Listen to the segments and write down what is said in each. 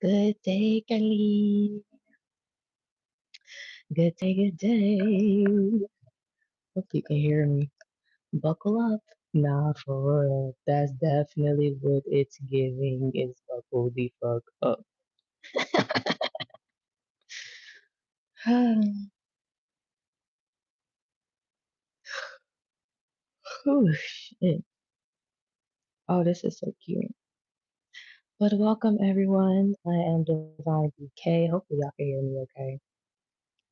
Good day, Kelly. Good day. Hope you can hear me. Buckle up. Nah, for real. That's definitely what it's giving is buckle the fuck up. Oh, shit. Oh, this is so cute. But welcome, everyone. I am Divine BK. Hopefully, y'all can hear me okay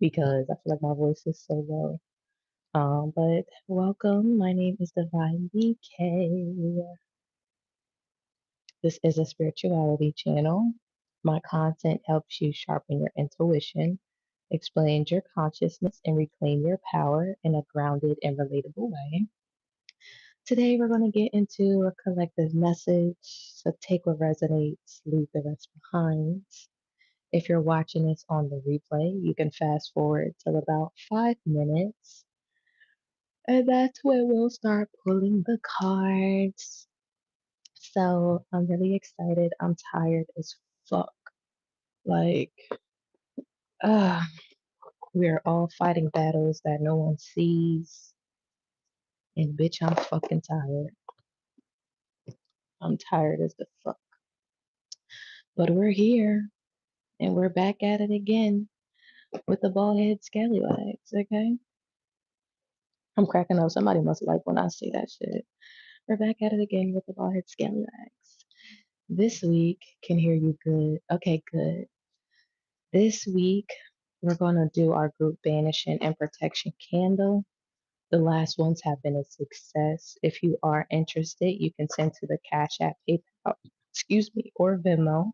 because I feel like my voice is so low. But welcome. My name is Divine BK. This is a spirituality channel. My content helps you sharpen your intuition, expand your consciousness, and reclaim your power in a grounded and relatable way. Today, we're going to get into a collective message. So take what resonates, leave the rest behind. If you're watching this on the replay, you can fast forward till about 5 minutes. And that's when we'll start pulling the cards. So I'm really excited. I'm tired as fuck. Like, uh, we're all fighting battles that no one sees. And bitch, I'm fucking tired. I'm tired as the fuck. But we're here and we're back at it again with the bald head scallywags, okay? I'm cracking up. Somebody must like when I say that shit. We're back at it again with the bald head scallywags. This week, can hear you good. Okay, good. This week, we're going to do our group banishing and protection candle. The last ones have been a success. If you are interested, you can send to the Cash App, PayPal, excuse me, or Venmo.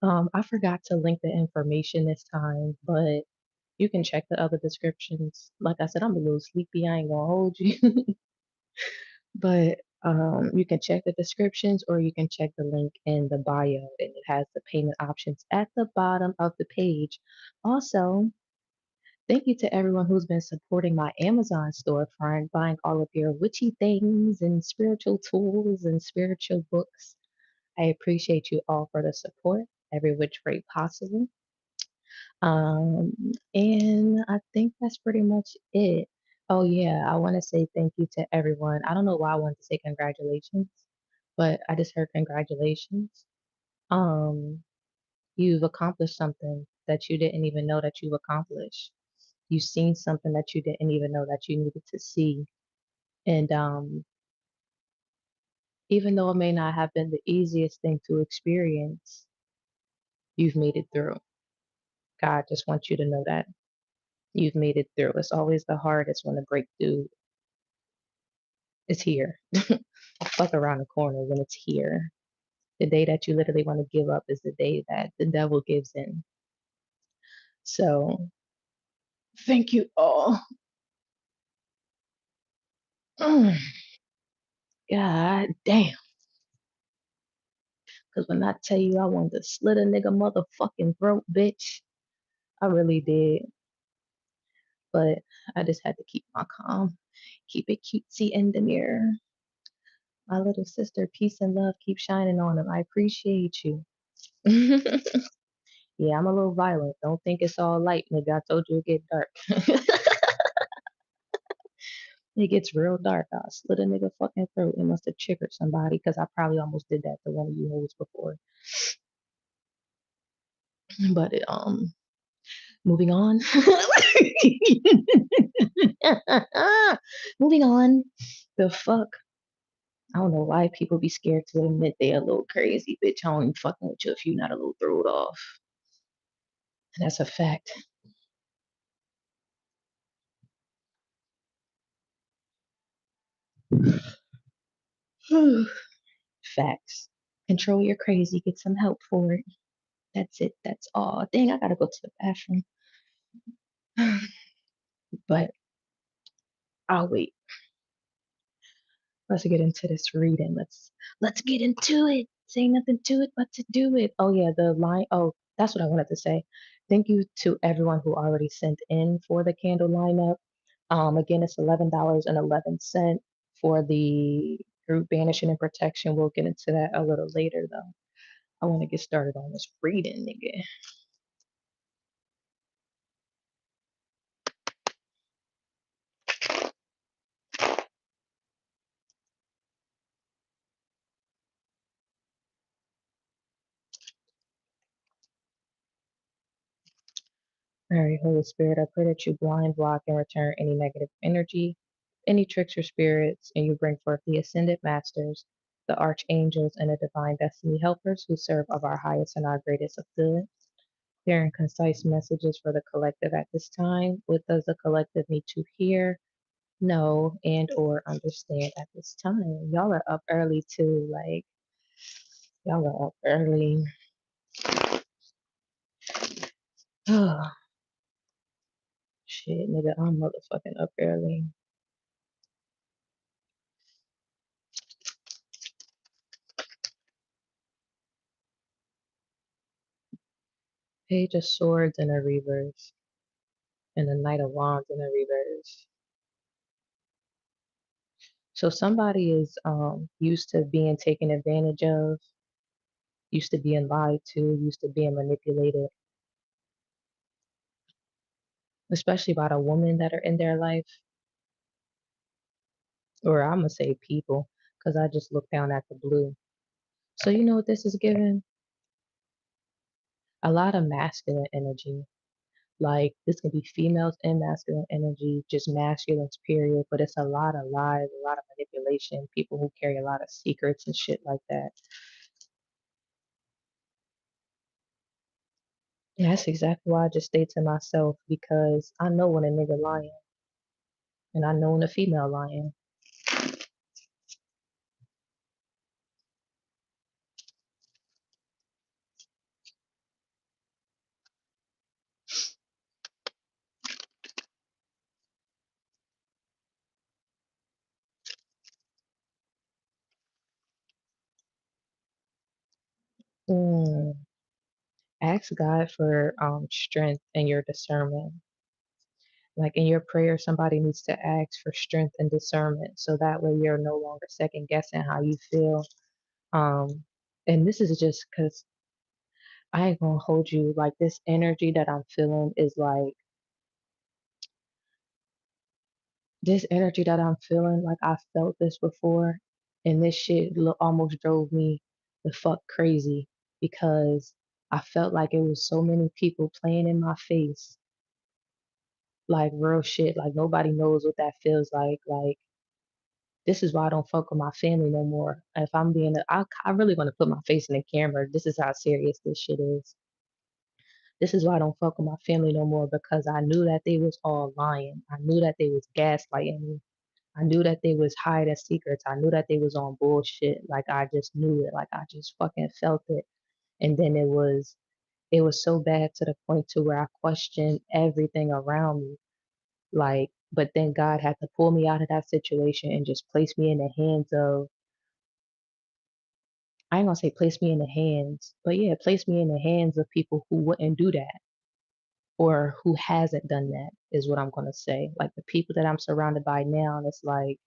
I forgot to link the information this time, but you can check the other descriptions. Like I said, I'm a little sleepy. I ain't gonna hold you, but you can check the descriptions or you can check the link in the bio, and it has the payment options at the bottom of the page. Also, thank you to everyone who's been supporting my Amazon storefront, buying all of your witchy things and spiritual tools and spiritual books. I appreciate you all for the support, every which way possible. Um, and I think that's pretty much it. Oh, yeah, I want to say thank you to everyone. I don't know why I wanted to say congratulations, but I just heard congratulations. Um, you've accomplished something that you didn't even know that you've accomplished. You've seen something that you didn't even know that you needed to see. And even though it may not have been the easiest thing to experience, you've made it through. God just wants you to know that you've made it through. It's always the hardest when the breakthrough is here. Fuck around the corner when it's here. The day that you literally want to give up is the day that the devil gives in. So thank you all. God damn. Because when I tell you I wanted to slit a nigga motherfucking throat, bitch, I really did. But I just had to keep my calm, keep it cutesy in the mirror. My little sister, peace and love, keep shining on him. I appreciate you. Yeah, I'm a little violent. Don't think it's all light, nigga. I told you it get dark. It gets real dark. I slit a nigga fucking throat. It must have triggered somebody because I probably almost did that to one of you hoes before. But moving on. Moving on. The fuck. I don't know why people be scared to admit they a little crazy, bitch. I don't even fucking with you if you not a little throwed off. And that's a fact. Facts. Control your crazy. Get some help for it. That's it. That's all. Dang, I gotta go to the bathroom. But I'll wait. Let's get into this reading. Let's get into it. Say nothing to it but to do it. Oh yeah, the line. Oh, that's what I wanted to say. Thank you to everyone who already sent in for the candle lineup. Again, it's $11.11 for the group banishing and protection. We'll get into that a little later though. I want to get started on this reading, nigga. All right, Holy Spirit, I pray that you blind, block, and return any negative energy, any tricks or spirits, and you bring forth the ascended masters, the archangels, and the divine destiny helpers who serve of our highest and our greatest of good. Clear and concise messages for the collective at this time. What does the collective need to hear, know, and or understand at this time? Y'all are up early too. Like y'all are up early. Oh shit, nigga, I'm motherfucking up early. Page of Swords in a reverse, and the Knight of Wands in a reverse. So somebody is used to being taken advantage of, used to being lied to, used to being manipulated, especially by the women that are in their life, or I'm gonna say people, because I just looked down at the blue. So you know what this is giving? A lot of masculine energy. Like this can be females and masculine energy, just masculines, period. But it's a lot of lies, a lot of manipulation, people who carry a lot of secrets and shit like that. Yeah, that's exactly why I just stay to myself because I know when a nigga lying and I know when a female lying. Mm. Ask God for strength and your discernment. Like in your prayer, somebody needs to ask for strength and discernment so that way you're no longer second guessing how you feel. And this is just because I ain't gonna hold you like this energy that I'm feeling is like this energy that I'm feeling like I felt this before, and this shit almost drove me the fuck crazy because I felt like it was so many people playing in my face, like real shit. Like nobody knows what that feels like. Like this is why I don't fuck with my family no more. If I'm being, I really want to put my face in the camera. This is how serious this shit is. This is why I don't fuck with my family no more because I knew that they was all lying. I knew that they was gaslighting me. I knew that they was hiding secrets. I knew that they was on bullshit. Like I just knew it. Like I just fucking felt it. And then it was so bad to the point to where I questioned everything around me. Like, but then God had to pull me out of that situation and just place me in the hands of, I ain't gonna say place me in the hands, but yeah, place me in the hands of people who wouldn't do that or who hasn't done that is what I'm gonna say. Like the people that I'm surrounded by now, it's like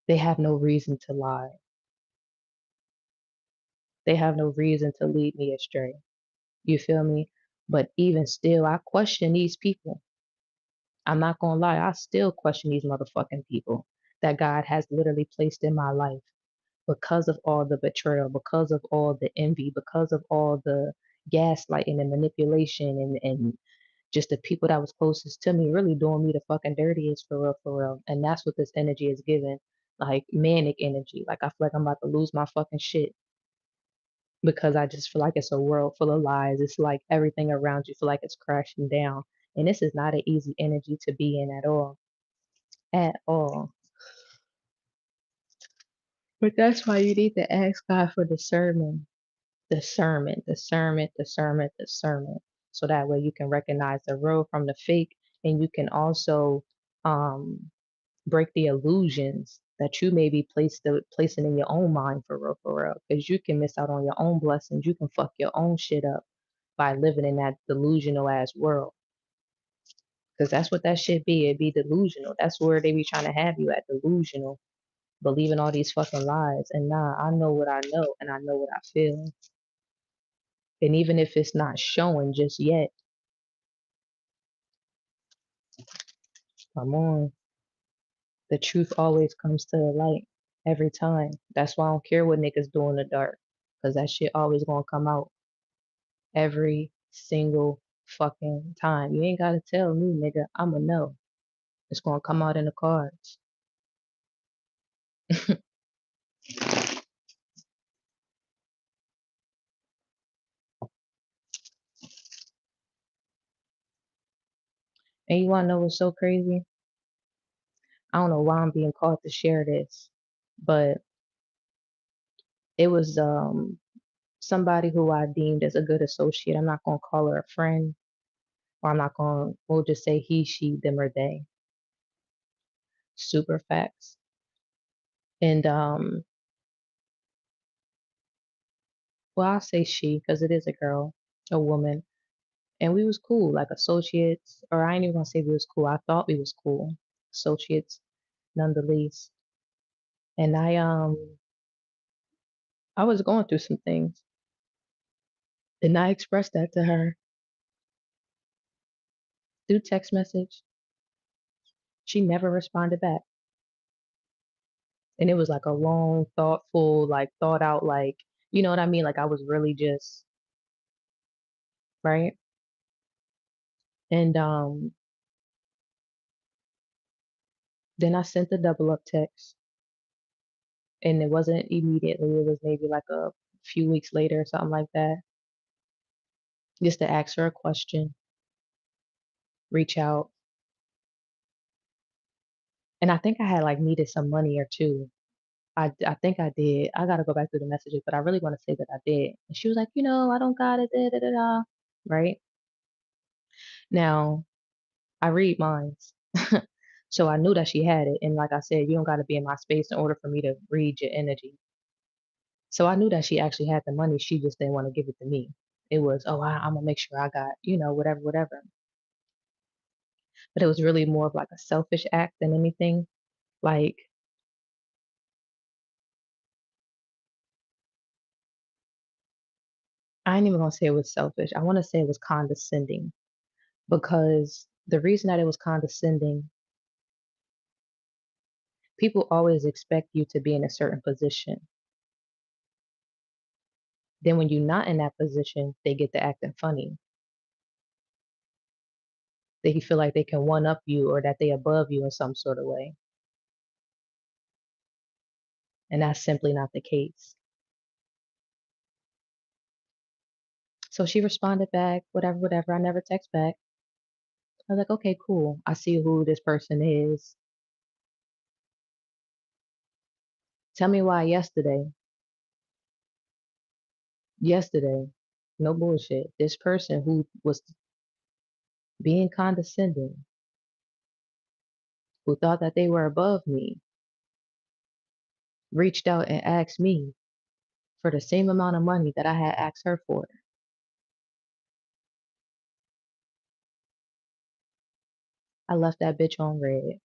they have no reason to lie. They have no reason to lead me astray. You feel me? But even still, I question these people. I'm not gonna lie, I still question these motherfucking people that God has literally placed in my life because of all the betrayal, because of all the envy, because of all the gaslighting and manipulation and just the people that was closest to me really doing me the fucking dirtiest for real, for real. And that's what this energy is giving. Like manic energy. Like I feel like I'm about to lose my fucking shit because I just feel like it's a world full of lies. It's like everything around you feel like it's crashing down. And this is not an easy energy to be in at all. At all. But that's why you need to ask God for discernment. Discernment. So that way you can recognize the real from the fake and you can also um break the illusions that you may be placing in your own mind for real. Because you can miss out on your own blessings. You can fuck your own shit up by living in that delusional ass world. Because that's what that shit be. It be delusional. That's where they be trying to have you at delusional. believing all these fucking lies. And nah, I know what I know and I know what I feel. And even if it's not showing just yet, come on. The truth always comes to the light every time. That's why I don't care what niggas do in the dark. Cause that shit always gonna come out every single fucking time. You ain't gotta tell me, nigga. I'ma know. It's gonna come out in the cards. And you wanna know what's so crazy? I don't know why I'm being called to share this, but it was somebody who I deemed as a good associate. I'm not gonna call her a friend, or I'm not gonna we'll just say he, she, them, or they. Super facts. And well, I'll say she because it is a girl, a woman, and we was cool, like associates. Or I ain't even gonna say we was cool. I thought we was cool, associates, none the least. And I was going through some things, and I expressed that to her through text message. She never responded back, and it was like a long, thoughtful, like thought out, like you know what I mean. Like I was really just right. And then I sent the double up text, and it wasn't immediately. It was maybe like a few weeks later or something like that, just to ask her a question, reach out. And I think I had like needed some money or two. I think I did. I gotta go back through the messages, but I really want to say that I did. And she was like, I don't got it, da da da da. Right now, I read minds, so I knew that she had it. And like I said, you don't got to be in my space in order for me to read your energy. So I knew that she actually had the money. She just didn't want to give it to me. It was, oh, I'm gonna make sure I got, whatever, whatever. But it was really more of like a selfish act than anything. Like, I ain't even gonna say it was selfish. I want to say it was condescending because the reason that it was condescending, people always expect you to be in a certain position. Then when you're not in that position, they get to acting funny. They feel like they can one up you or that they above you in some sort of way. And that's simply not the case. So she responded back, whatever, whatever. I never text back. I was like, okay, cool. I see who this person is. Tell me why yesterday, no bullshit. This person who was being condescending, who thought that they were above me, reached out and asked me for the same amount of money that I had asked her for. I left that bitch on red.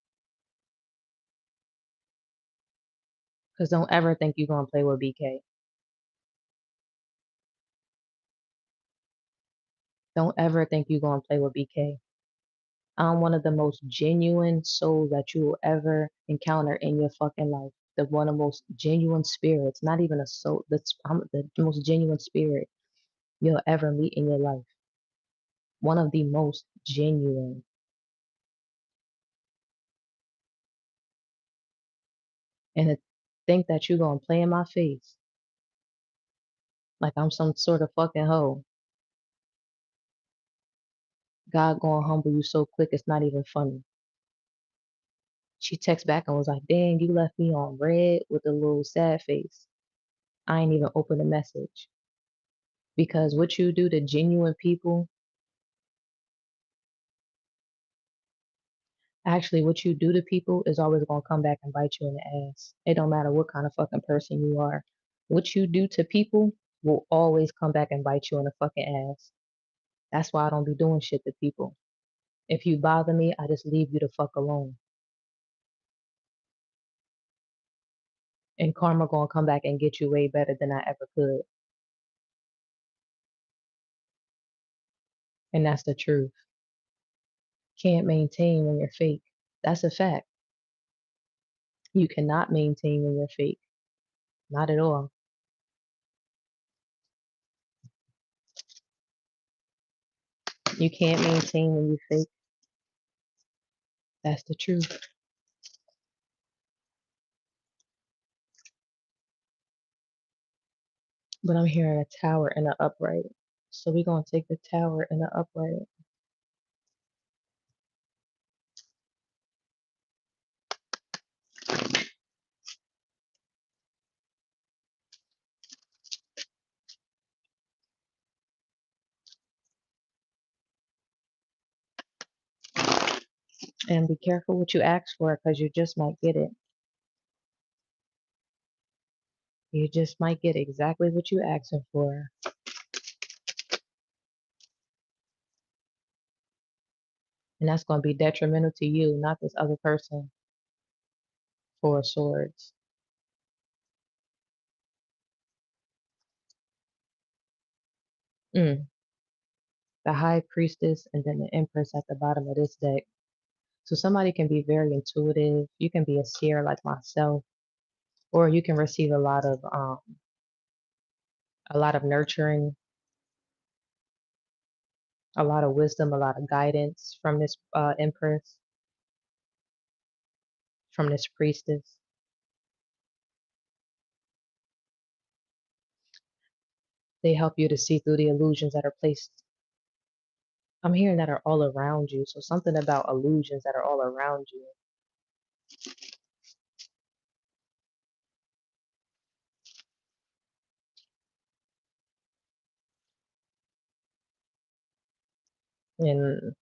Cause don't ever think you're gonna play with BK. Don't ever think you're gonna play with BK. I'm one of the most genuine souls that you will ever encounter in your fucking life. The one of the most genuine spirits, not even a soul. I'm the most genuine spirit you'll ever meet in your life. One of the most genuine. And to think that you're gonna play in my face like I'm some sort of fucking hoe. God gonna humble you so quick it's not even funny. She texted back and was like, dang, you left me on red with a little sad face. I ain't even open the message. Because what you do to genuine people, actually, what you do to people is always gonna come back and bite you in the ass. It don't matter what kind of fucking person you are. What you do to people will always come back and bite you in the fucking ass. That's why I don't be doing shit to people. If you bother me, I just leave you the fuck alone. And karma gonna come back and get you way better than I ever could. And that's the truth. Can't maintain when you're fake. That's a fact. You cannot maintain when you're fake. Not at all. You can't maintain when you're fake. That's the truth. But I'm hearing a tower and an upright. So we're gonna take the tower and the upright. And be careful what you ask for because you just might get it. You just might get exactly what you asking for. And that's gonna be detrimental to you, not this other person. Four of Swords. Mm. The High Priestess and then the Empress at the bottom of this deck. So somebody can be very intuitive. You can be a seer like myself, or you can receive a lot of nurturing, a lot of wisdom, a lot of guidance from this Empress, from this Priestess. They help you to see through the illusions that are placed. I'm hearing that are all around you. So something about illusions that are all around you. And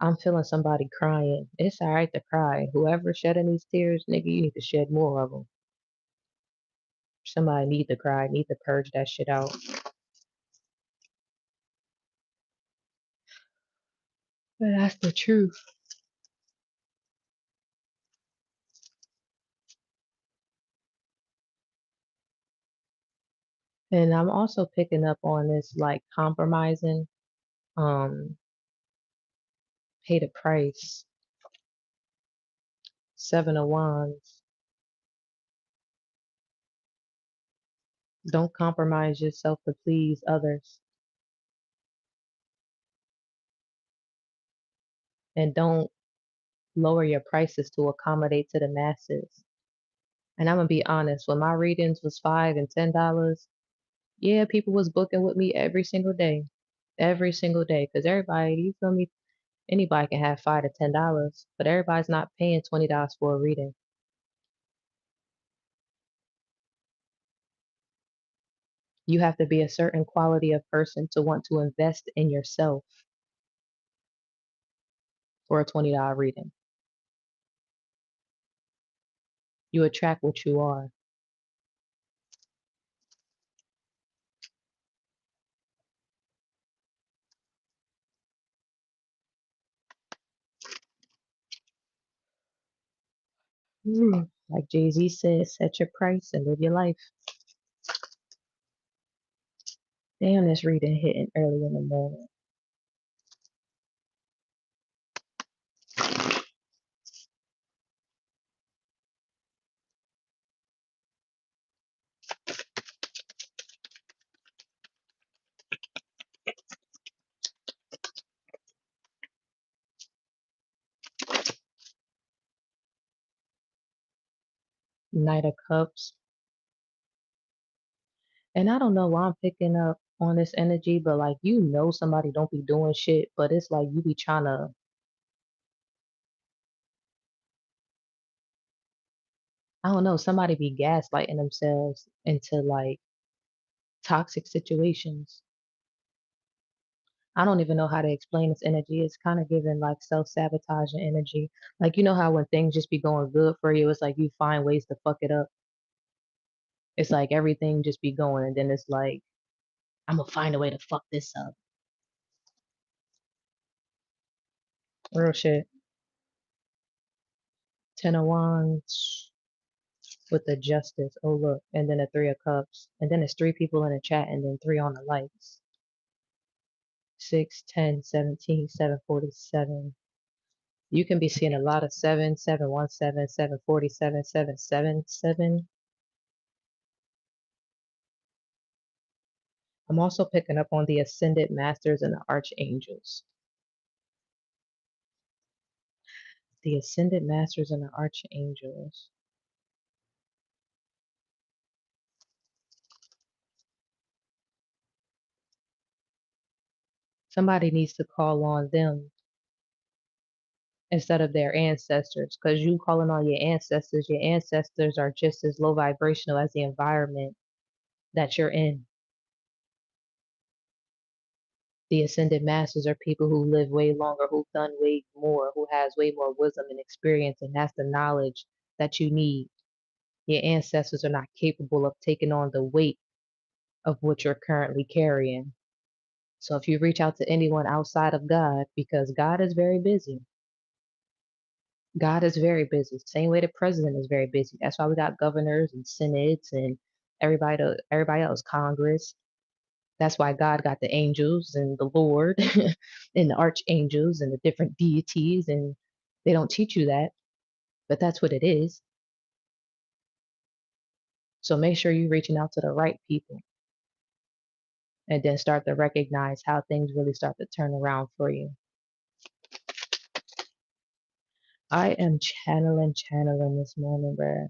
I'm feeling somebody crying. It's all right to cry. Whoever shedding these tears, nigga, you need to shed more of them. Somebody need to cry, need to purge that shit out. But that's the truth. And I'm also picking up on this like compromising, um, pay the price. Seven of Wands. Don't compromise yourself to please others. And don't lower your prices to accommodate to the masses. And I'm gonna be honest, when my readings was $5 and $10, yeah, people was booking with me every single day, because everybody, you feel me? Anybody can have $5 to $10, but everybody's not paying $20 for a reading. You have to be a certain quality of person to want to invest in yourself for a $20 reading. You attract what you are. Like Jay-Z said, set your price and live your life. Damn, this reading hitting early in the morning. Knight of Cups. And I don't know why I'm picking up on this energy, but like somebody don't be doing shit, but it's like you be trying to, I don't know, somebody be gaslighting themselves into like toxic situations. I don't even know how to explain this energy. It's kind of giving like self-sabotaging energy. Like you know how when things just be going good for you, it's like you find ways to fuck it up. It's like everything just be going, and then it's like I'm gonna find a way to fuck this up. Real shit. Ten of Wands. with the justice. Oh look, and then a three of cups, and then it's three people in the chat, and then three on the lights. 6, 10, 17, 747. You can be seeing a lot of 7, 717, 747, 777. I'm also picking up on the ascended masters and the archangels. The ascended masters and the archangels. Somebody needs to call on them instead of their ancestors, because you calling on your ancestors are just as low vibrational as the environment that you're in. The ascended masters are people who live way longer, who've done way more, who has way more wisdom and experience, and that's the knowledge that you need. Your ancestors are not capable of taking on the weight of what you're currently carrying. So if you reach out to anyone outside of God, because God is very busy, God is very busy. Same way the president is very busy. That's why we got governors and senates and everybody else, Congress. That's why God got the angels and the Lord and the archangels and the different deities, and they don't teach you that, but that's what it is. So make sure you're reaching out to the right people and then start to recognize how things really start to turn around for you. I am channeling this morning, bruh.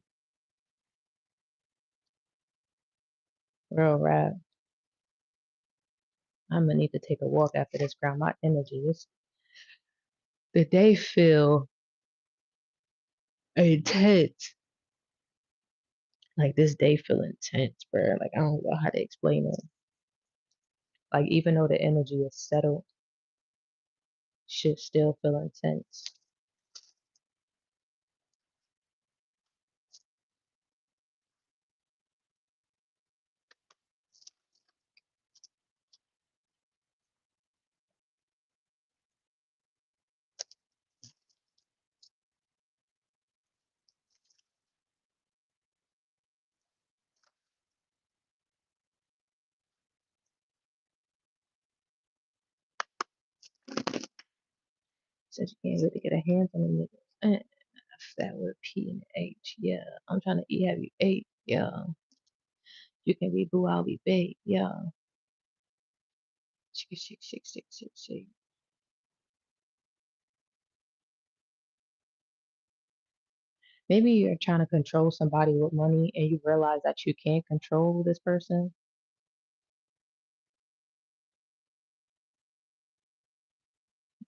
Real rap. I'm gonna need to take a walk after this ground. My energy is the day feel intense. Like this day feel intense, bruh. Like I don't know how to explain it. Like even though the energy is settled, shit still feel intense. Since you can't really get a hands on the niggas. That with P and H. Yeah. I'm trying to eat have you ate. Yeah. You can be boo, I'll be bait. Yeah. Shake, shake, shake, shake, shake, shake. Maybe you're trying to control somebody with money and you realize that you can't control this person.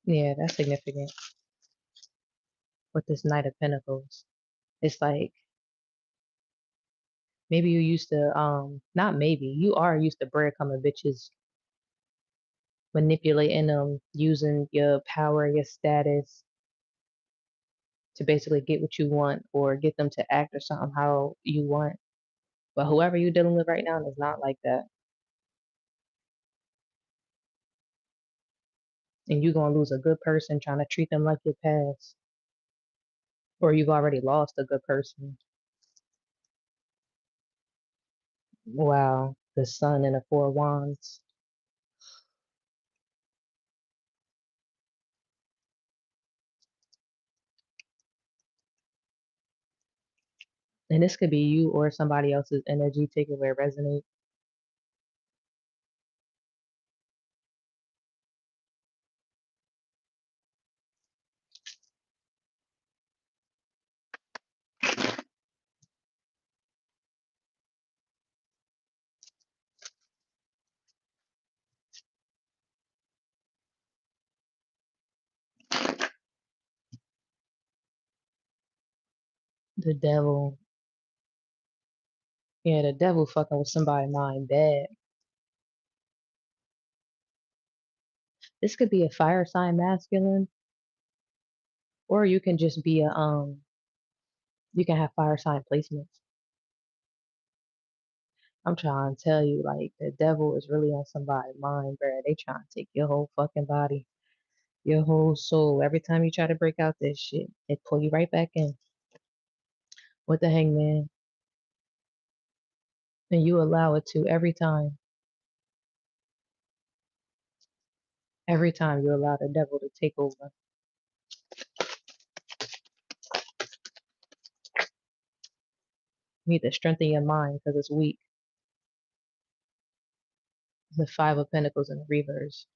Yeah, that's significant with this Knight of Pentacles. It's like maybe you used to not maybe, you are used to breadcrumbing bitches, manipulating them, using your power, your status to basically get what you want or get them to act or something how you want. But whoever you're dealing with right now is not like that. And you're gonna lose a good person trying to treat them like your past. Or you've already lost a good person. Wow. The sun and the four wands. And this could be you or somebody else's energy. Take it where it resonates. The devil. Yeah, the devil fucking with somebody's mind bad. This could be a fire sign masculine, or you can just be a you can have fire sign placements. I'm trying to tell you, like the devil is really on somebody's mind, bro. They trying to take your whole fucking body, your whole soul. Every time you try to break out this shit, they pull you right back in. What the hangman? and you allow it to every time. Every time you allow the devil to take over. You need to strengthen your mind because it's weak. The Five of Pentacles in the reverse.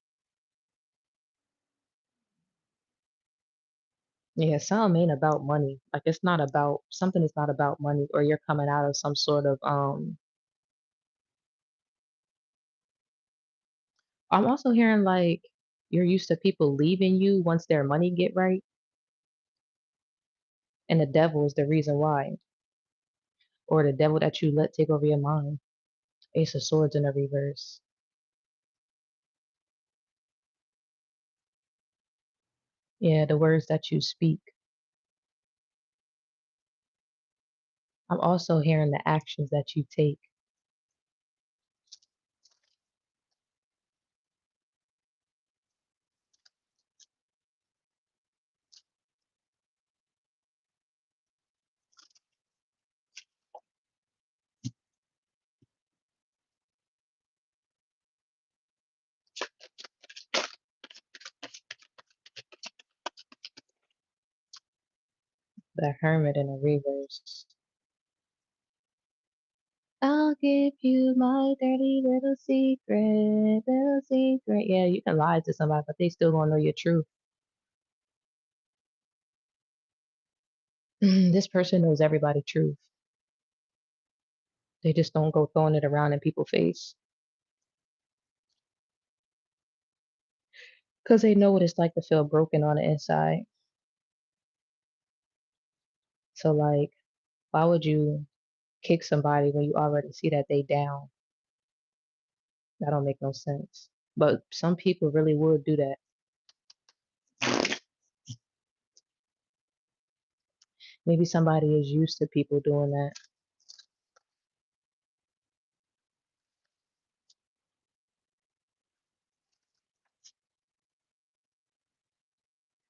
Yeah, some ain't about money. Like it's not about something is not about money or you're coming out of some sort of I'm also hearing like you're used to people leaving you once their money get right, and the devil is the reason why, or the devil that you let take over your mind. Ace of Swords in the reverse. Yeah, the words that you speak. I'm also hearing the actions that you take. The Hermit in the reverse. I'll give you my dirty little secret, little secret. Yeah, you can lie to somebody, but they still gonna know your truth. This person knows everybody's truth. They just don't go throwing it around in people's face because they know what it's like to feel broken on the inside. So, like, why would you kick somebody when you already see that they down? That don't make no sense. But some people really would do that. Maybe somebody is used to people doing that.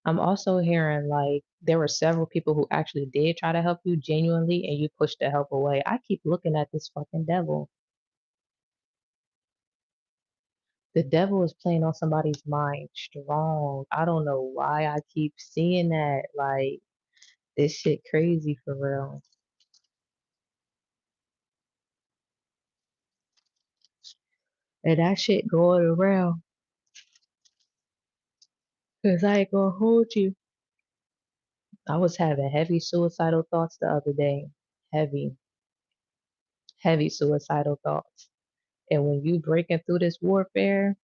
I'm also hearing like there were several people who actually did try to help you genuinely and you pushed the help away. I keep looking at this fucking devil. The devil is playing on somebody's mind strong. I don't know why I keep seeing that. Like, this shit crazy for real. And that shit going around. Cause I ain't gonna hold you. I was having heavy suicidal thoughts the other day. Heavy, heavy suicidal thoughts. And when you breaking through this warfare,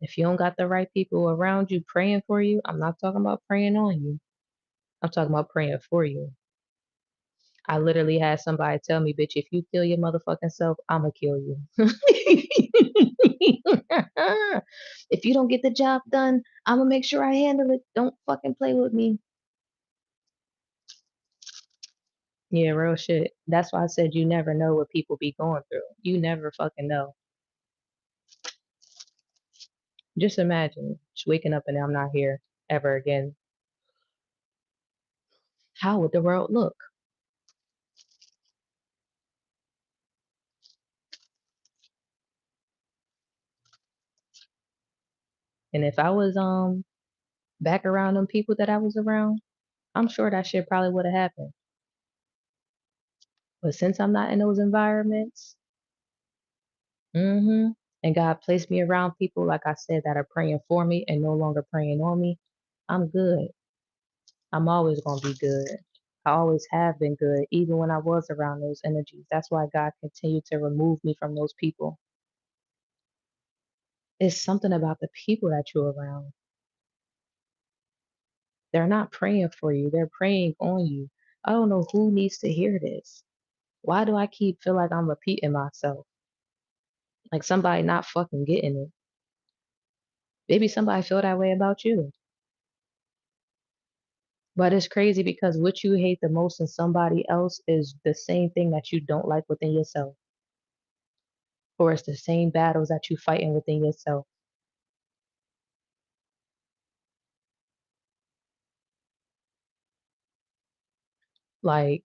if you don't got the right people around you praying for you, I'm not talking about praying on you. I'm talking about praying for you. I literally had somebody tell me, bitch, if you kill your motherfucking self, I'ma kill you. If you don't get the job done, I'ma make sure I handle it. Don't fucking play with me. Yeah, real shit. That's why I said you never know what people be going through. You never fucking know. Just imagine just waking up and I'm not here ever again. How would the world look? And if I was back around them people that I was around, I'm sure that shit probably would have happened. But since I'm not in those environments, and God placed me around people, like I said, that are praying for me and no longer praying on me, I'm good. I'm always gonna be good. I always have been good, even when I was around those energies. That's why God continued to remove me from those people. It's something about the people that you're around. They're not praying for you, they're praying on you. I don't know who needs to hear this. Why do I keep feel like I'm repeating myself? Like somebody not fucking getting it. Maybe somebody feel that way about you. But it's crazy because what you hate the most in somebody else is the same thing that you don't like within yourself. Or it's the same battles that you fighting within yourself. Like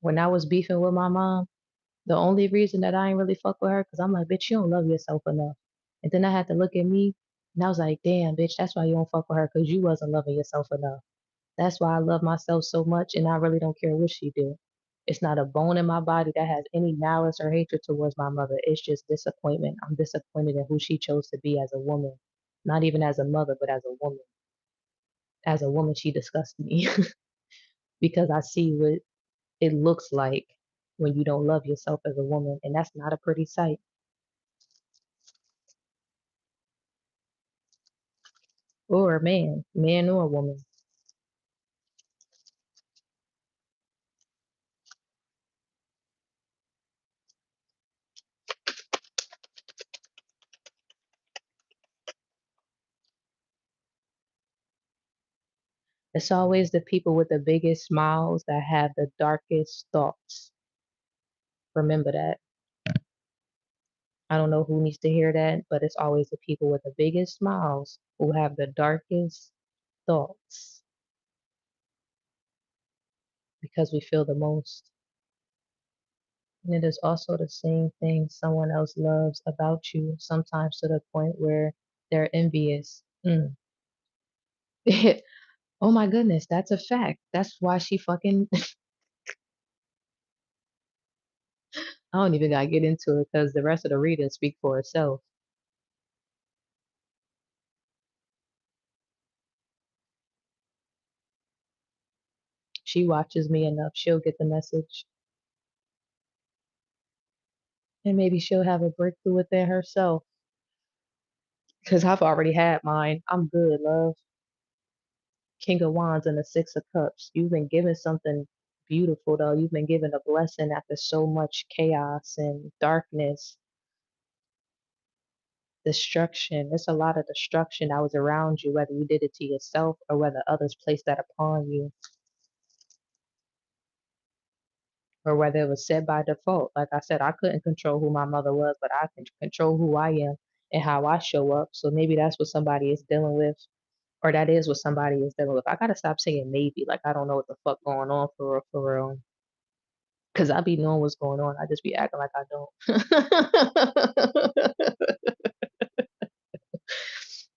When I was beefing with my mom, the only reason that I ain't really fuck with her, cause I'm like, bitch, you don't love yourself enough. And then I had to look at me, and I was like, damn, bitch, that's why you don't fuck with her, cause you wasn't loving yourself enough. That's why I love myself so much, and I really don't care what she do. It's not a bone in my body that has any malice or hatred towards my mother. It's just disappointment. I'm disappointed in who she chose to be as a woman, not even as a mother, but as a woman. As a woman, she disgusts me because I see what it looks like when you don't love yourself as a woman, and that's not a pretty sight. Or a man, man or woman. It's always the people with the biggest smiles that have the darkest thoughts. Remember that. I don't know who needs to hear that, but it's always the people with the biggest smiles who have the darkest thoughts because we feel the most. And it is also the same thing someone else loves about you, sometimes to the point where they're envious. Oh my goodness, that's a fact. That's why she fucking, I don't even gotta get into it because the rest of the reading speak for itself. She watches me enough, she'll get the message. And maybe she'll have a breakthrough within herself. Because I've already had mine. I'm good, love. King of Wands and the Six of Cups. You've been given something beautiful, though. You've been given a blessing after so much chaos and darkness, destruction. There's a lot of destruction that was around you, whether you did it to yourself or whether others placed that upon you, or whether it was said by default. Like I said, I couldn't control who my mother was, but I can control who I am and how I show up. So maybe that's what somebody is dealing with, or that is what somebody is dealing with. I gotta stop saying maybe, like I don't know what the fuck going on for real, for real. Cause I be knowing what's going on. I just be acting like I don't.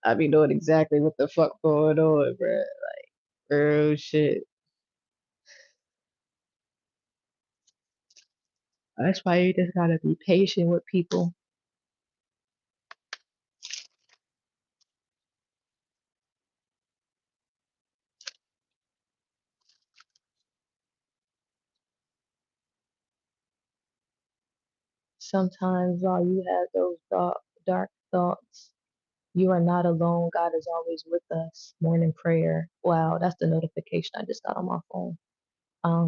I be knowing exactly what the fuck going on, bruh. Oh shit. That's why you just gotta be patient with people. Sometimes while you have those dark thoughts, you are not alone. God is always with us. Morning prayer. Wow, that's the notification I just got on my phone.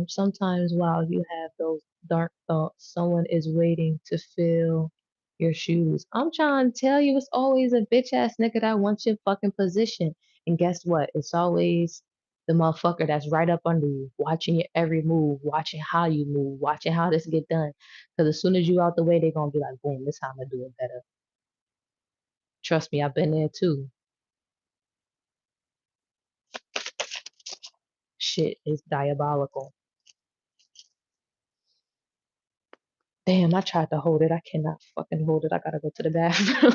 Sometimes while you have those dark thoughts, someone is waiting to fill your shoes. I'm trying to tell you, it's always a bitch ass nigga that wants your fucking position. And guess what? It's always the motherfucker that's right up under you, watching your every move, watching how you move, watching how this get done. Because as soon as you out the way, they're gonna be like, boom, this time I do it better. Trust me, I've been there too. Shit is diabolical. Damn, I tried to hold it. I cannot fucking hold it. I gotta go to the bathroom.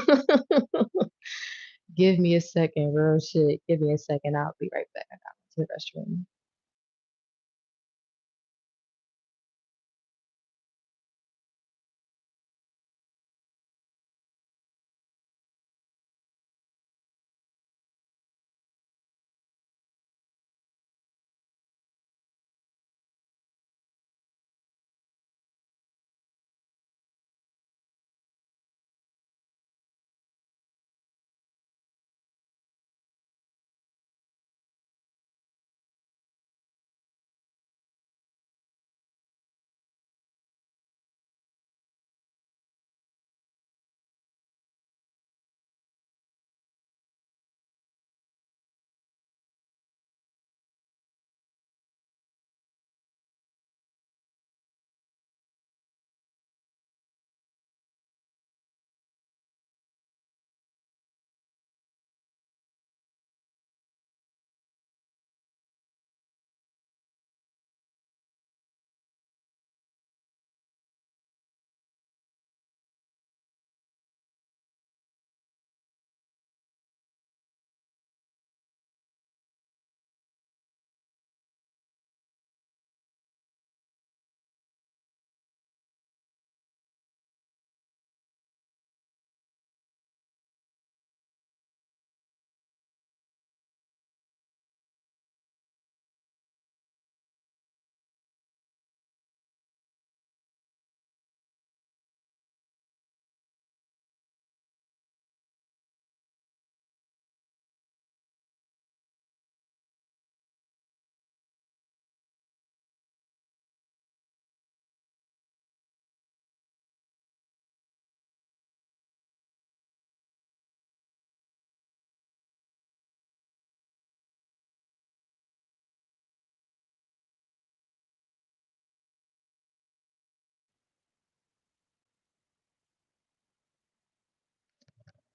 Give me a second, real shit. Give me a second. I'll be right back. I gotta go to the restroom.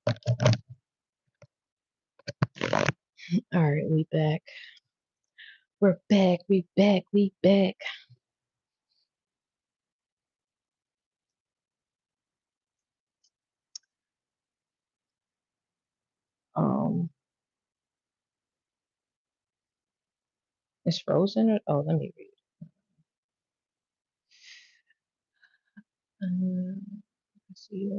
All right, we back. We're back. We back. We back. Um, it's frozen. Oh, let me read. Let's see.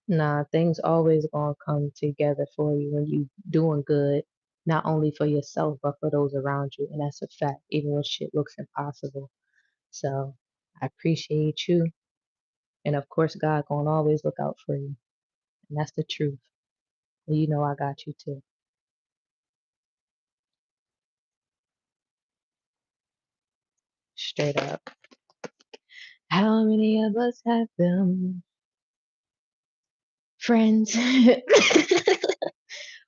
Nah, things always gonna come together for you when you doing good, not only for yourself but for those around you, and that's a fact. Even when shit looks impossible. So I appreciate you, and of course, God gonna always look out for you, and that's the truth. And you know I got you too, straight up. How many of us have them friends,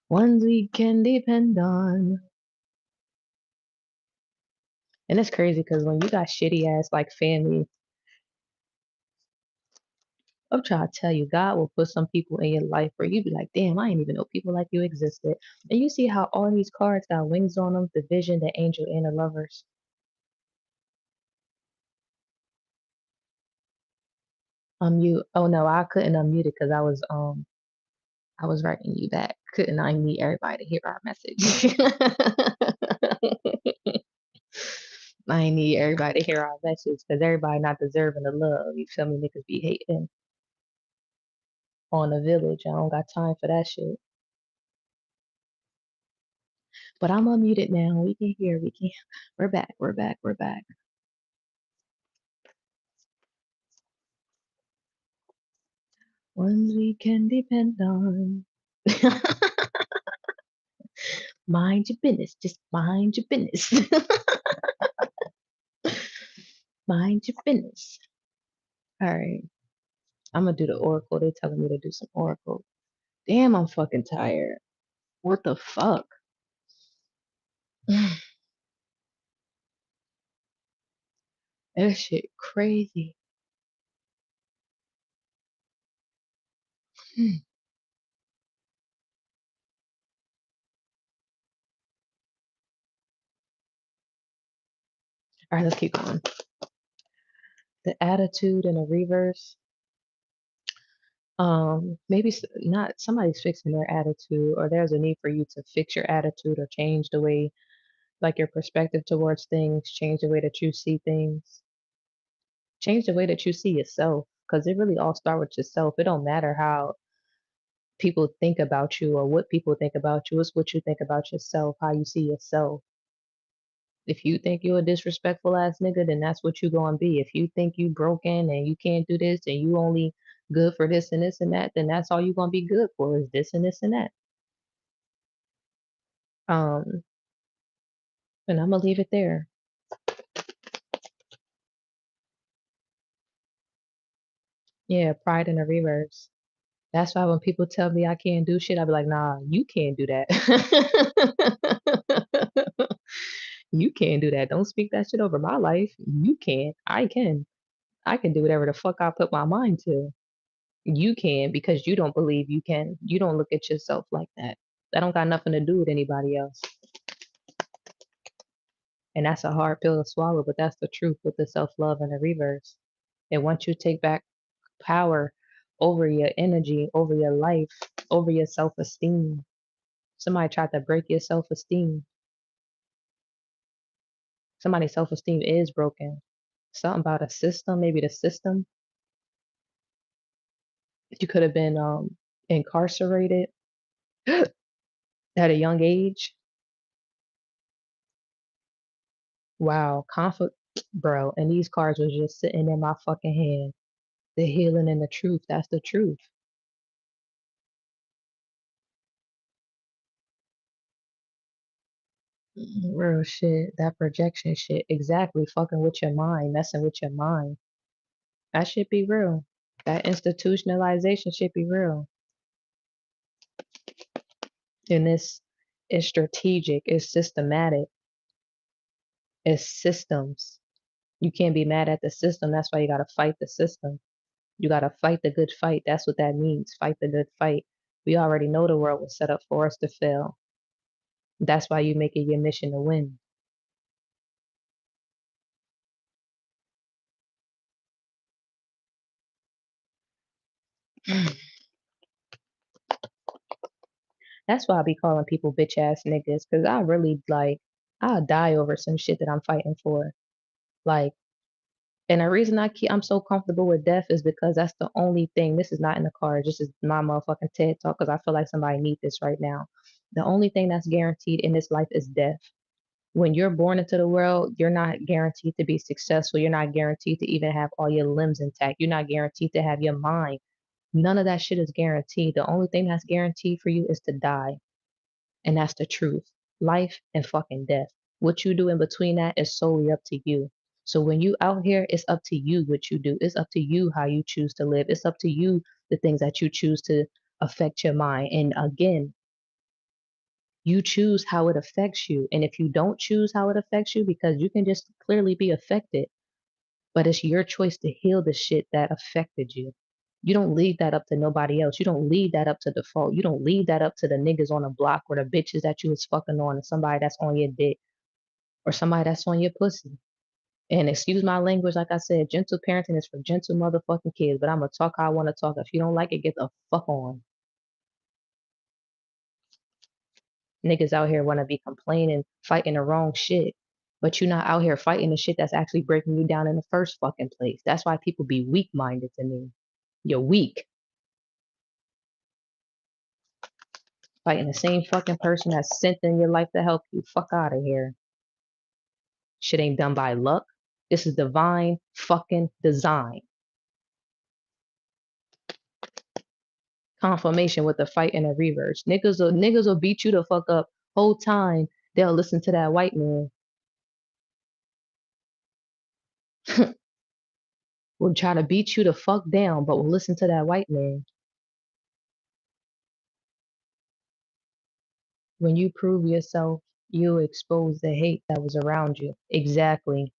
ones we can depend on? And it's crazy because when you got shitty ass like family, I'm trying to tell you, God will put some people in your life where you be like, damn, I didn't even know people like you existed. And you see how all these cards got wings on them, the vision, the angel, and the lovers. You oh no, I couldn't unmute it because I was writing you back. Couldn't I need everybody to hear our message? I need everybody to hear our message because everybody not deserving of love. You feel me? Niggas be hating on the village. I don't got time for that shit. But I'm unmuted now. We can hear. We can. We're back. We're back. We're back. Ones we can depend on. Mind your business. Just mind your business. Mind your business. All right. I'm gonna do the oracle. They telling me to do some oracle. Damn, I'm fucking tired. What the fuck? That shit crazy. All right, let's keep going. The attitude in a reverse. Maybe not somebody's fixing their attitude, or there's a need for you to fix your attitude or change the way, like your perspective towards things, change the way that you see things, change the way that you see yourself, because it really all starts with yourself. It don't matter how people think about you or what people think about you. It's what you think about yourself, how you see yourself. If you think you're a disrespectful ass nigga, then that's what you gonna be. If you think you broken and you can't do this and you only good for this and this and that, then that's all you gonna be good for is this and this and that. Um, and I'm gonna leave it there. Yeah, pride in the reverse. That's why when people tell me I can't do shit, I be like, nah, you can't do that. You can't do that. Don't speak that shit over my life. You can't. I can. I can do whatever the fuck I put my mind to. You can because you don't believe you can. You don't look at yourself like that. That don't got nothing to do with anybody else. And that's a hard pill to swallow, but that's the truth with the self love and the reverse. And once you take back power over your energy, over your life, over your self esteem, somebody tried to break your self esteem. Somebody's self esteem is broken. Something about a system, maybe the system. You could have been incarcerated at a young age. Wow, conflict, bro. And these cards was just sitting in my fucking hand. The healing and the truth. That's the truth. Real shit. That projection shit. Exactly. Fucking with your mind. Messing with your mind. That should be real. That institutionalization should be real. And this is strategic. It's systematic. It's systems. You can't be mad at the system. That's why you gotta fight the system. You gotta fight the good fight. That's what that means. Fight the good fight. We already know the world was set up for us to fail. That's why you make it your mission to win. That's why I be calling people bitch ass niggas, cause I really like I'll die over some shit that I'm fighting for. Like, and the reason I'm so comfortable with death is because that's the only thing. This is not in the cards. This is my motherfucking TED talk because I feel like somebody need this right now. The only thing that's guaranteed in this life is death. When you're born into the world, you're not guaranteed to be successful. You're not guaranteed to even have all your limbs intact. You're not guaranteed to have your mind. None of that shit is guaranteed. The only thing that's guaranteed for you is to die. And that's the truth. Life and fucking death. What you do in between that is solely up to you. So when you out here, it's up to you what you do. It's up to you how you choose to live. It's up to you the things that you choose to affect your mind. And again, you choose how it affects you. And if you don't choose how it affects you, because you can just clearly be affected, but it's your choice to heal the shit that affected you. You don't leave that up to nobody else. You don't leave that up to default. You don't leave that up to the niggas on the block or the bitches that you was fucking on or somebody that's on your dick or somebody that's on your pussy. And excuse my language, like I said, gentle parenting is for gentle motherfucking kids, but I'm gonna talk how I wanna talk. If you don't like it, get the fuck on. Niggas out here wanna be complaining, fighting the wrong shit. But you're not out here fighting the shit that's actually breaking you down in the first fucking place. That's why people be weak minded to me. You're weak. Fighting the same fucking person that's sent in your life to help you. Fuck out of here. Shit ain't done by luck. This is divine fucking design. Confirmation with the fight and the reverse. Niggas will beat you the fuck up whole time. They'll listen to that white man. Will try to beat you the fuck down, but will listen to that white man. When you prove yourself, you expose the hate that was around you. Exactly.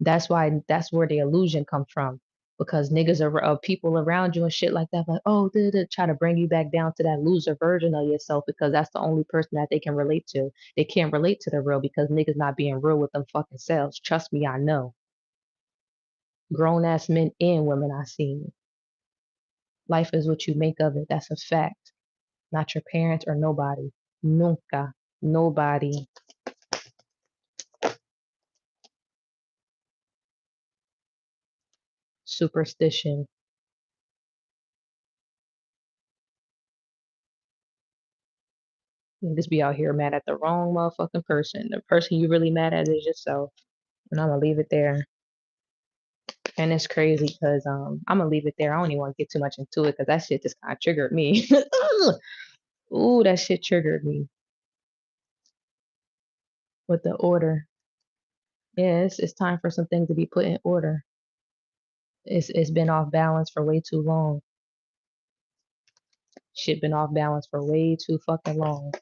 That's where the illusion comes from. Because niggas are people around you and shit like that, like, oh, try to bring you back down to that loser version of yourself because that's the only person that they can relate to. They can't relate to the real because niggas not being real with them fucking selves. Trust me, I know. Grown ass men and women I seen. Life is what you make of it. That's a fact. Not your parents or nobody. Nunca. Nobody. Superstition. You just be out here mad at the wrong motherfucking person. The person you really mad at is yourself. And I'm gonna leave it there. And it's crazy because I'm gonna leave it there. I don't even want to get too much into it because that shit just kind of triggered me. Ooh, that shit triggered me with the order. Yeah, it's time for some things to be put in order. It's been off balance for way too long. Shit been off balance for way too fucking long.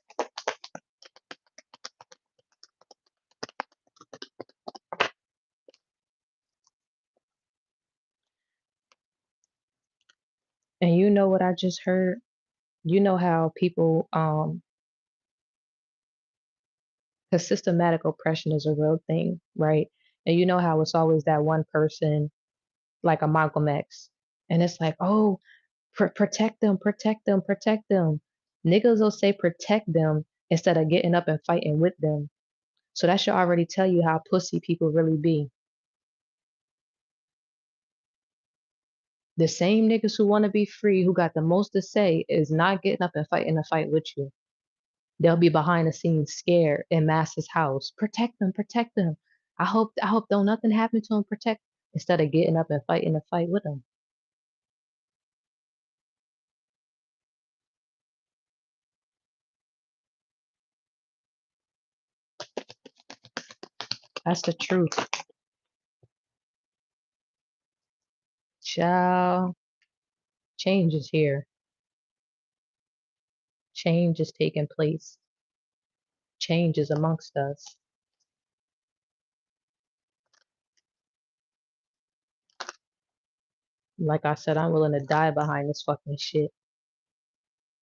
And you know what I just heard? You know how people Because systematic oppression is a real thing, right? And you know how it's always that one person, like a Malcolm X, and it's like, oh, protect them, protect them, protect them. Niggas will say protect them instead of getting up and fighting with them. So that should already tell you how pussy people really be. The same niggas who want to be free, who got the most to say, is not getting up and fighting a fight with you. They'll be behind the scenes scared in Master's house. Protect them, protect them. I hope don't nothing happen to them. Protect instead of getting up and fighting the fight with them. That's the truth. Child, change is here. Change is taking place. Change is amongst us. Like I said, I'm willing to die behind this fucking shit.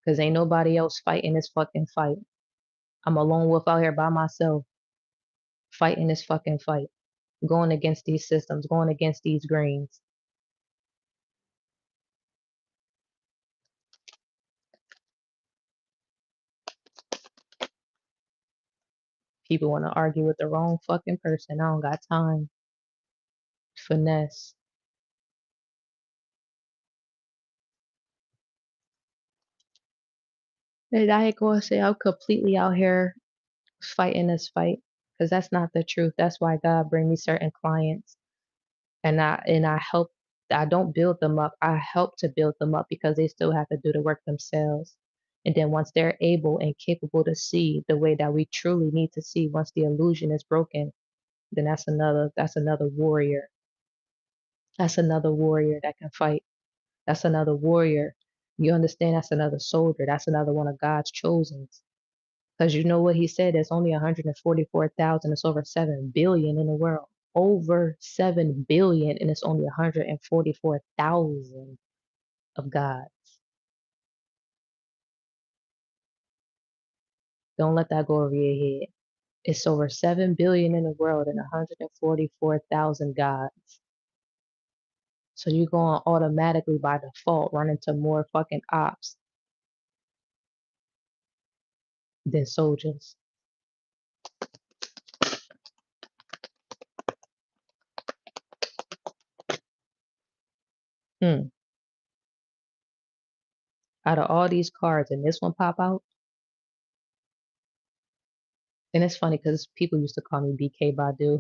Cause ain't nobody else fighting this fucking fight. I'm a lone wolf out here by myself, fighting this fucking fight. Going against these systems, going against these grains. People want to argue with the wrong fucking person. I don't got time. Finesse. And I ain't gonna say I'm completely out here fighting this fight, because that's not the truth. That's why God bring me certain clients, and I help. I don't build them up. I help to build them up because they still have to do the work themselves. And then once they're able and capable to see the way that we truly need to see, once the illusion is broken, then that's another warrior. That's another warrior that can fight. That's another warrior. You understand? That's another soldier. That's another one of God's chosen. Because you know what he said? There's only 144,000. It's over 7 billion in the world. Over 7 billion, and it's only 144,000 of God. Don't let that go over your head. It's over 7 billion in the world and 144,000 gods. So you're going automatically by default run into more fucking ops than soldiers. Hmm. Out of all these cards and this one pop out, and it's funny because people used to call me BK Badu.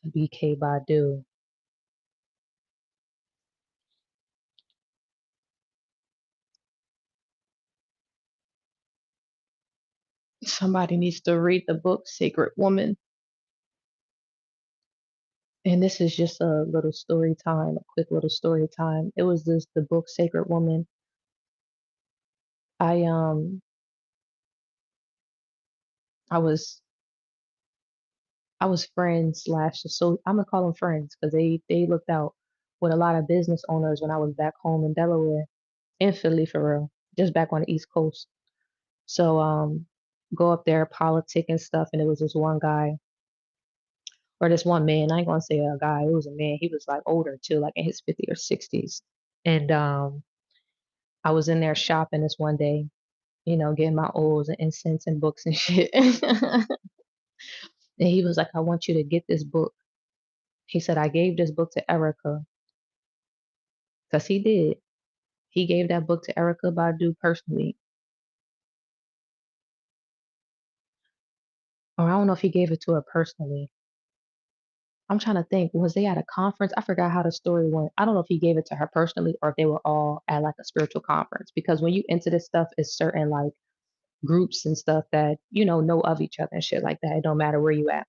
BK Badu. Somebody needs to read the book Sacred Woman. And this is just a little story time, a quick little story time. It was this the book Sacred Woman. I um I was I was friends slash so I'm gonna call them friends because they looked out with a lot of business owners when I was back home in Delaware, in Philly for real, just back on the East Coast. So go up there, politic and stuff, and it was this one guy or this one man. I ain't gonna say a guy, it was a man. He was like older too, like in his 50s or 60s. And I was in there shopping this one day, getting my oils and incense and books and shit. And he was like, I want you to get this book. He said, I gave this book to Erica because he did. He gave that book to Erica Badu personally. Or I don't know if he gave it to her personally. I'm trying to think, was they at a conference? I forgot how the story went. I don't know if he gave it to her personally or if they were all at like a spiritual conference. Because when you into this stuff, it's certain like groups and stuff that, know of each other and shit like that. It don't matter where you at.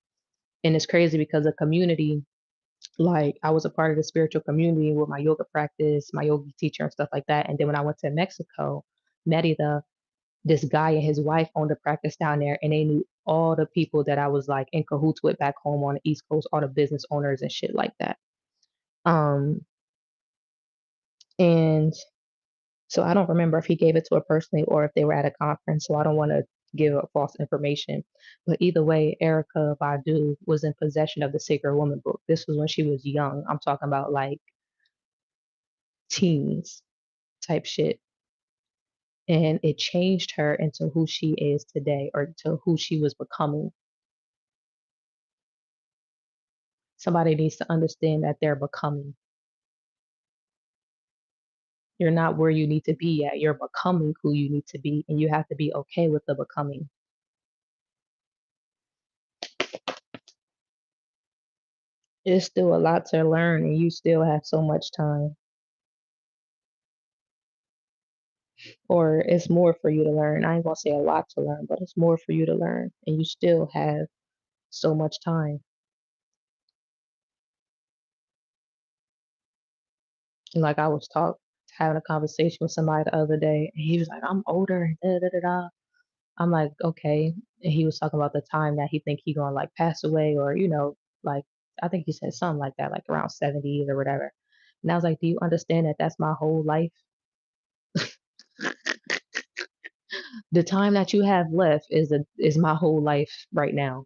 And it's crazy because the community, like I was a part of the spiritual community with my yoga practice, my yoga teacher and stuff like that. And then when I went to Mexico, Merida, this guy and his wife owned a practice down there and they knew all the people that I was like in cahoots with back home on the East Coast, all the business owners and shit like that. Um, and So I don't remember if he gave it to her personally or if they were at a conference. So I don't want to give up false information. But either way, Erica Badu was in possession of the Sacred Woman book. This was when she was young. I'm talking about like teens type shit. And it changed her into who she is today or to who she was becoming. Somebody needs to understand that they're becoming. You're not where you need to be yet. You're becoming who you need to be, and you have to be okay with the becoming. There's still a lot to learn, and you still have so much time. Or it's more for you to learn. I ain't gonna say a lot to learn, but it's more for you to learn, and you still have so much time. And like I was having a conversation with somebody the other day, and he was like, "I'm older." Da, da, da, da. I'm like, okay. And he was talking about the time that he think he gonna like pass away, or like I think he said something like that, like around 70s or whatever. And I was like, do you understand that that's my whole life? The time that you have left is my whole life right now.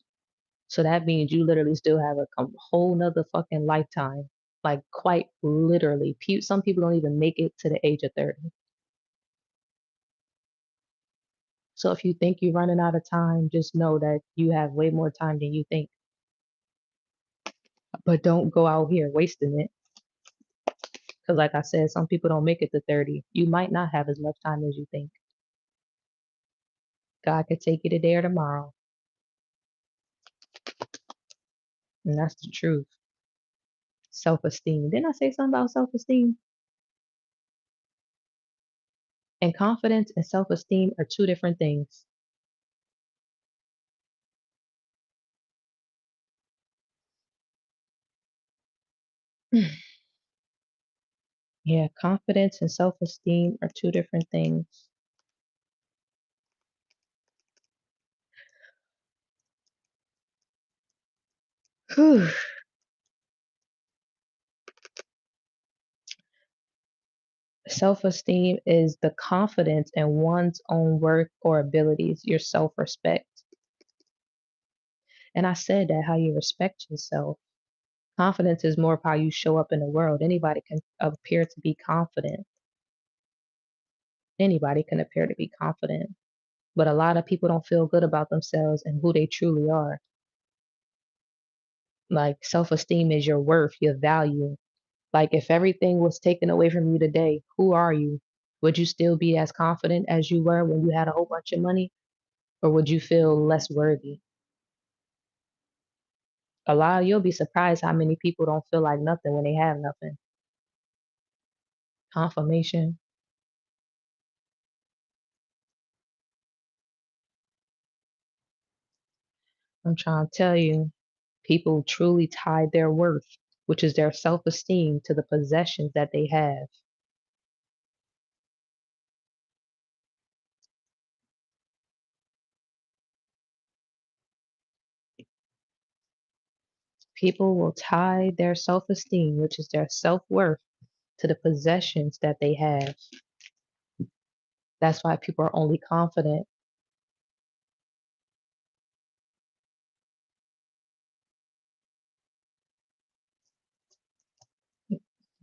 So that means you literally still have a whole nother fucking lifetime. Like quite literally. Some people don't even make it to the age of 30. So if you think you're running out of time, just know that you have way more time than you think. But don't go out here wasting it. Because like I said, some people don't make it to 30. You might not have as much time as you think. God could take you today or tomorrow. And that's the truth. Self-esteem. Didn't I say something about self-esteem? And confidence and self-esteem are two different things. Yeah, confidence and self-esteem are two different things. Whew. Self-esteem is the confidence in one's own worth or abilities, your self-respect. And I said that how you respect yourself. Confidence is more of how you show up in the world. Anybody can appear to be confident. Anybody can appear to be confident. But a lot of people don't feel good about themselves and who they truly are. Like self esteem is your worth, your value. Like if everything was taken away from you today, who are you? Would you still be as confident as you were when you had a whole bunch of money? Or would you feel less worthy? You'll be surprised how many people don't feel like nothing when they have nothing. Confirmation. I'm trying to tell you, people truly tie their worth, which is their self esteem, to the possessions that they have. People will tie their self esteem, which is their self worth, to the possessions that they have. That's why people are only confident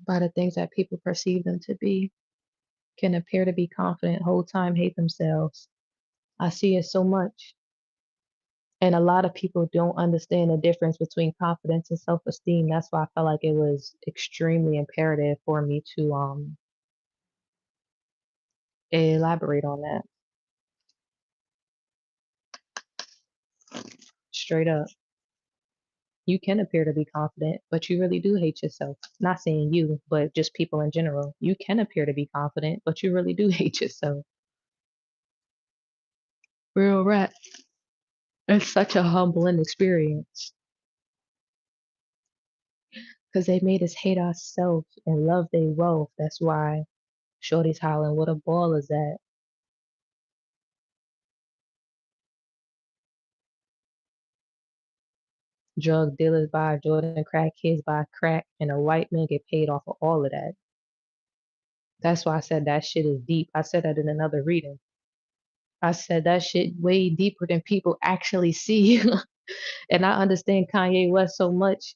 by the things that people perceive them to be, can appear to be confident, whole time hate themselves. I see it so much. And a lot of people don't understand the difference between confidence and self esteem. That's why I felt like it was extremely imperative for me to elaborate on that straight up. You can appear to be confident, but you really do hate yourself. Not saying you, but just people in general. You can appear to be confident, but you really do hate yourself. Real rap. It's such a humbling experience because they made us hate ourselves and love their wealth. That's why Shorty's hollering, what a ball is that? Drug dealers buy Jordan, crack kids buy crack, and a white man get paid off of all of that. That's why I said that shit is deep. I said that in another reading. I said that shit way deeper than people actually see. And I understand Kanye West so much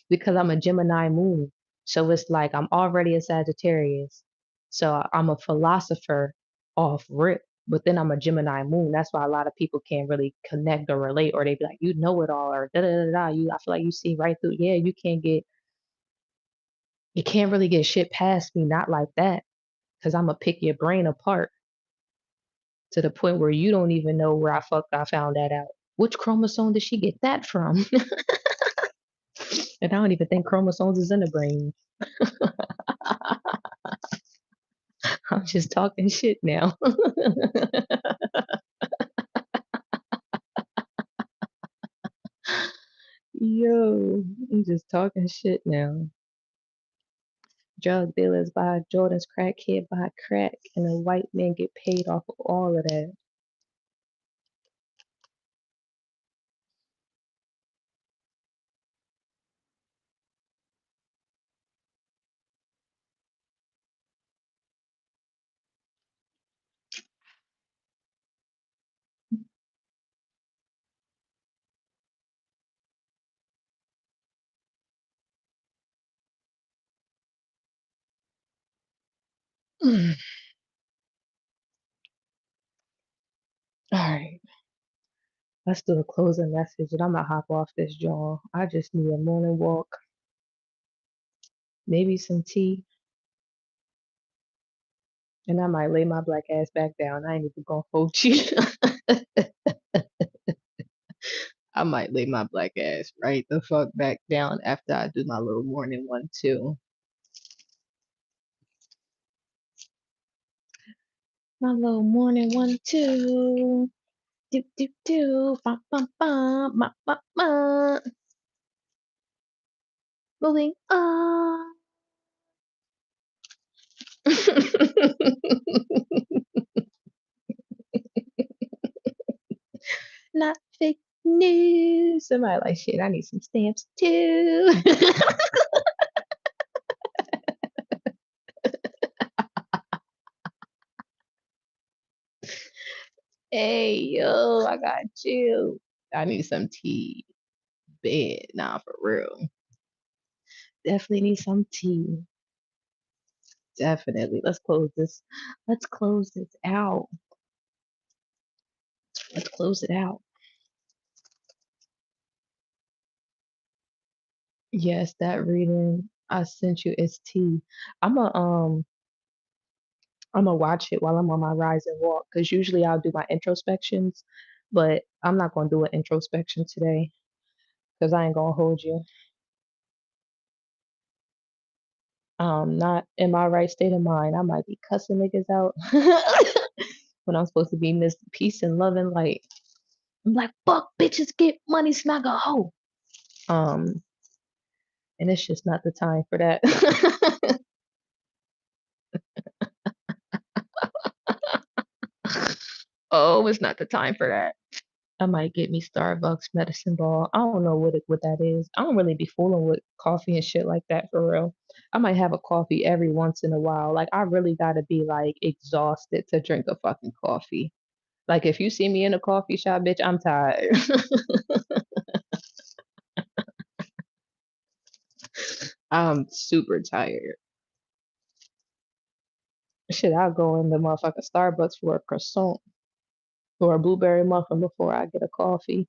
because I'm a Gemini moon. So it's like I'm already a Sagittarius. So I'm a philosopher off rip, but then I'm a Gemini moon. That's why a lot of people can't really connect or relate, or they be like, you know it all, or da da da da. I feel like you see right through. Yeah, you can't really get shit past me, not like that, because I'm gonna pick your brain apart to the point where you don't even know where I found that out. Which chromosome did she get that from? And I don't even think chromosomes is in the brain. I'm just talking shit now. Yo, I'm just talking shit now. Drug dealers buy Jordan's, crackhead buy crack, and the white men get paid off of all of that. All right, let's do a closing message, and I'm gonna hop off this jaw. I just need a morning walk, maybe some tea, and I might lay my black ass back down. I ain't even gonna hold you. I might lay my black ass right the fuck back down after I do my little morning one too. My little morning one too. Do do do. Ba ba ba. Ma ma ma. Moving on. Not fake news. Somebody like shit. I need some stamps too. Hey yo, I got you. I need some tea. Bed. Nah, for real. Definitely need some tea. Definitely. Let's close this. Let's close this out. Let's close it out. Yes, that reading I sent you is tea. I'm a I'm gonna watch it while I'm on my rise and walk because usually I'll do my introspections, but I'm not gonna do an introspection today because I ain't gonna hold you. Not in my right state of mind. I might be cussing niggas out when I'm supposed to be Miss Peace and Love and Light. I'm like, fuck bitches, get money, smack a hoe. Um, and it's just not the time for that. Oh, it's not the time for that. I might get me Starbucks medicine ball. I don't know what that is. I don't really be fooling with coffee and shit like that for real. I might have a coffee every once in a while. Like I really gotta be like exhausted to drink a fucking coffee. Like if you see me in a coffee shop, bitch, I'm tired. I'm super tired. Shit, I'll go in the motherfucking Starbucks for a croissant or a blueberry muffin before I get a coffee.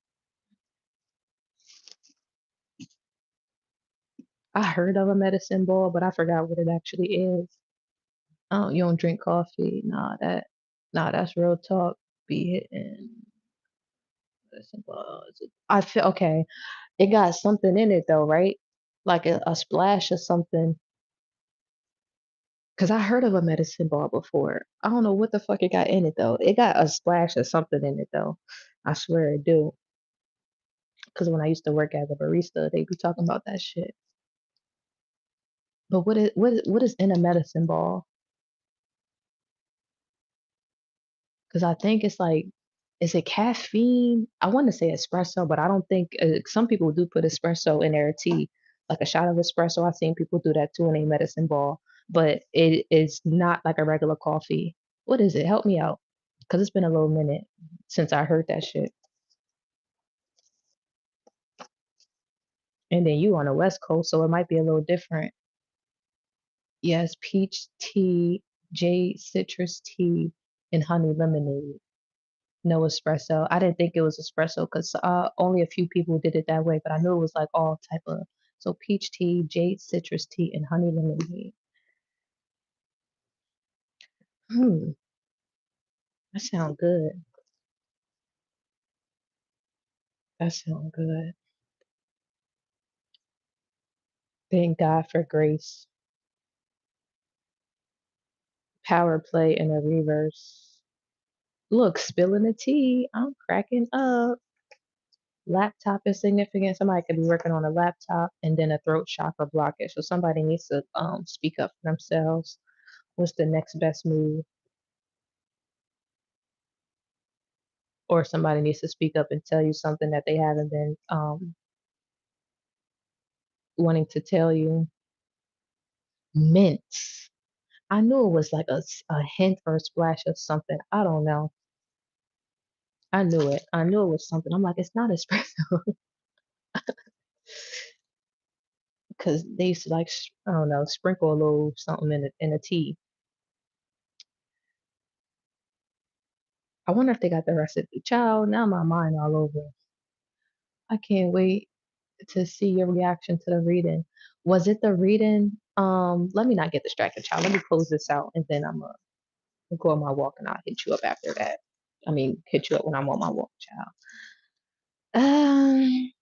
I heard of a medicine ball, but I forgot what it actually is. Oh, you don't drink coffee? Nah, that's real talk. Be hitting medicine balls. I feel okay. It got something in it though, right? Like a splash or something. Cause I heard of a medicine ball before. I don't know what the fuck it got in it though. It got a splash or something in it though. I swear it do. Cause when I used to work as a barista, they be talking about that shit. But what is in a medicine ball? Because I think it's like, is it caffeine? I want to say espresso, but I don't think some people do put espresso in their tea, like a shot of espresso. I've seen people do that too in a medicine ball, but it is not like a regular coffee. What is it? Help me out, cause it's been a little minute since I heard that shit. And then you on the West Coast, so it might be a little different. Yes, peach tea, jade citrus tea, and honey lemonade. No espresso. I didn't think it was espresso because only a few people did it that way, but I knew it was like all type of. So peach tea, jade citrus tea, and honey lemonade. Hmm, that sounds good. That sounds good. Thank God for grace. Power play in a reverse. Look, spilling the tea. I'm cracking up. Laptop is significant. Somebody could be working on a laptop and then a throat chakra blockage. So somebody needs to speak up for themselves. What's the next best move? Or somebody needs to speak up and tell you something that they haven't been wanting to tell you. Mints. I knew it was like a hint or a splash of something. I don't know. I knew it. I knew it was something. I'm like, it's not espresso because they used to like I don't know, sprinkle a little something in a tea. I wonder if they got the recipe. Child, now my mind all over. I can't wait to see your reaction to the reading. Was it the reading? Let me not get distracted, child. Let me close this out and then I'm gonna go on my walk and I'll hit you up after that. I mean, hit you up when I'm on my walk, child. Um,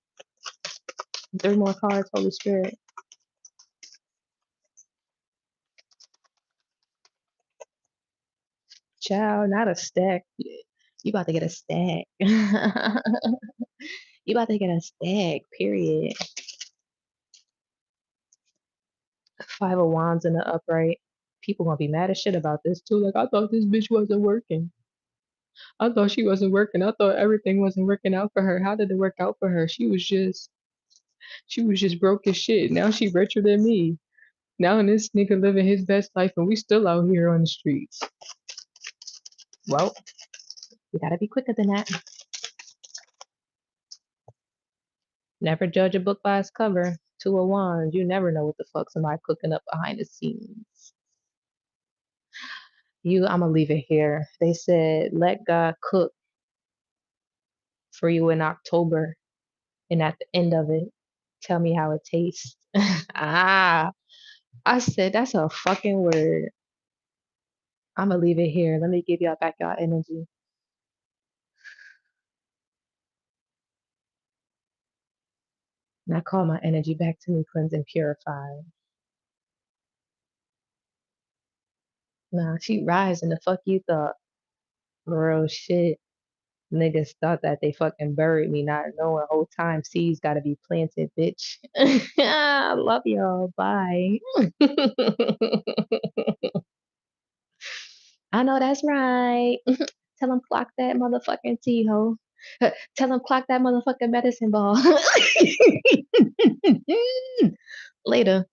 three more cards, Holy Spirit. Child, not a stack. You about to get a stack. You about to get a stack, period. Five of Wands in the upright. People gonna be mad as shit about this too. Like, I thought this bitch wasn't working. I thought she wasn't working. I thought everything wasn't working out for her. How did it work out for her? She was just broke as shit. Now she richer than me. Now this nigga living his best life and we still out here on the streets. Well, you gotta be quicker than that. Never judge a book by its cover. Two of Wands. You never know what the fuck somebody cooking up behind the scenes. I'ma leave it here. They said let God cook for you in October, and at the end of it, tell me how it tastes. Ah, I said that's a fucking word. I'ma leave it here. Let me give y'all back y'all energy. And I call my energy back to me, cleansed and purified. Nah, she rising. The fuck you thought? Real shit. Niggas thought that they fucking buried me, not knowing whole time seeds gotta be planted, bitch. I love y'all. Bye. I know that's right. Tell them clock that motherfucking T ho. Tell them clock that motherfucking medicine ball. Later.